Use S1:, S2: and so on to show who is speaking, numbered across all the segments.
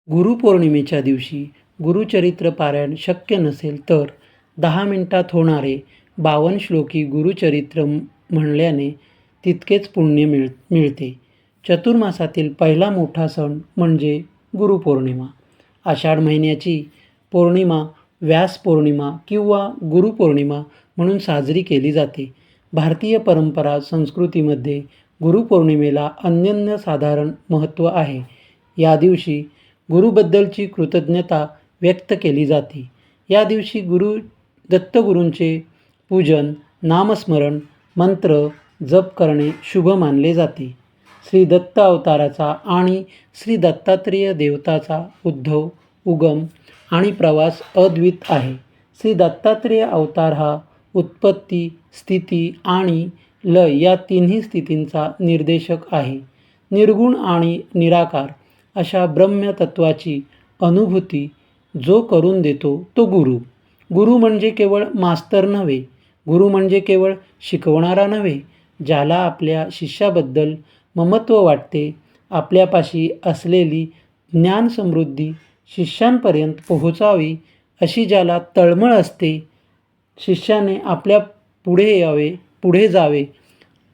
S1: गुरुपौर्णिमेच्या दिवशी गुरुचरित्र पारायण शक्य नसेल तर 10 मिनिटात होणारे 52 श्लोकी गुरुचरित्र म्हणल्याने तितकेच पुण्य मिळते. चतुर्मासातील पहिला मोठा सण म्हणजे गुरुपौर्णिमा. आषाढ महिन्याची पौर्णिमा व्यास पौर्णिमा किंवा गुरुपौर्णिमा म्हणून साजरी केली जाते. भारतीय परंपरा संस्कृतीमध्ये गुरुपौर्णिमेला अनन्यसाधारण महत्त्व आहे. या दिवशी गुरुबद्दलची कृतज्ञता व्यक्त केली जाते. या दिवशी दत्तगुरूंचे पूजन, नामस्मरण, मंत्र जप करणे शुभ मानले जाते. श्री दत्त अवताराचा आणि श्री दत्तात्रेय देवताचा उगम आणि प्रवास अद्भुत आहे. श्री दत्तात्रेय अवतार हा उत्पत्ती, स्थिती आणि लय या तिन्ही स्थितींचा निर्देशक आहे. निर्गुण आणि निराकार अशा ब्रह्मतत्वाची अनुभूती जो करून देतो तो गुरु. गुरु म्हणजे केवळ मास्तर नव्हे, गुरु म्हणजे केवळ शिकवणारा नव्हे, ज्याला आपल्या शिष्याबद्दल ममत्व वाटते, आपल्यापाशी असलेली ज्ञानसमृद्धी शिष्यांपर्यंत पोहोचावी अशी ज्याला तळमळ असते, शिष्याने आपल्या पुढे जावे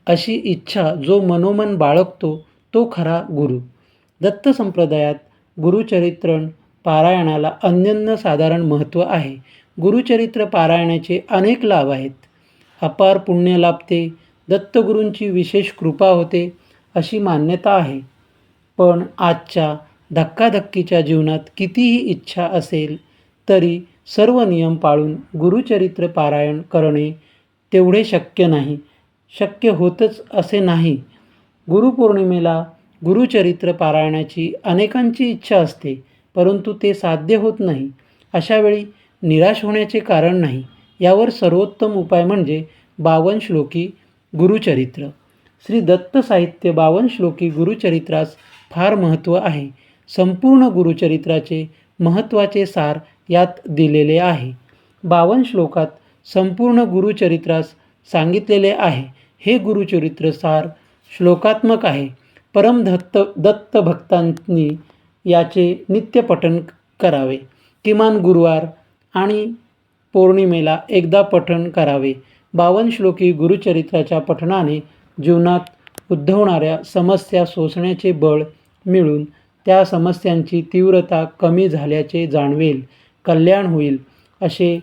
S1: अशी इच्छा जो मनोमन बाळगतो तो खरा गुरु. दत्त संप्रदायात गुरुचरित्र पारायणाला अनन्यसाधारण महत्त्व आहे. गुरुचरित्र पारायणाचे अनेक लाभ आहेत. अपार पुण्य लाभते, दत्तगुरूंची विशेष कृपा होते अशी मान्यता आहे. पण आजच्या धक्काधक्कीच्या जीवनात कितीही इच्छा असेल तरी सर्व नियम पाळून गुरुचरित्र पारायण करणे तेवढे शक्य होतच असे नाही. गुरुपौर्णिमेला गुरुचरित्र पारायणाची अनेकांची इच्छा असते, परंतु ते साध्य होत नाही. अशावेळी निराश होण्याचे कारण नाही. यावर सर्वोत्तम उपाय म्हणजे 52 श्लोकी गुरुचरित्र. श्री दत्त साहित्य 52 श्लोकी गुरुचरित्रास फार महत्त्व आहे. संपूर्ण गुरुचरित्राचे महत्त्वाचे सार यात दिलेले आहे. 52 श्लोकात संपूर्ण गुरुचरित्रास सांगितलेले आहे. हे गुरुचरित्र सार श्लोकात्मक आहे. दत्त भक्तांनी याचे नित्य पठण करावे. किमान गुरुवार आणि पौर्णिमेला एकदा पठण करावे. 52 श्लोकी गुरुचरित्राच्या पठणाने जीवनात उद्भवणाऱ्या समस्या सोसण्याचे बळ मिळून त्या समस्यांची तीव्रता कमी झाल्याचे जाणवेल, कल्याण होईल असे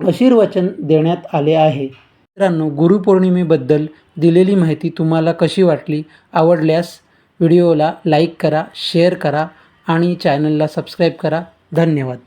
S1: आशीर्वचन देण्यात आले आहे. मित्रांनो, गुरुपौर्णिमेबद्दल दिलेली माहिती तुम्हाला कशी वाटली? आवडल्यास व्हिडिओला लाईक करा, शेअर करा आणि चॅनलला सबस्क्राईब करा. धन्यवाद.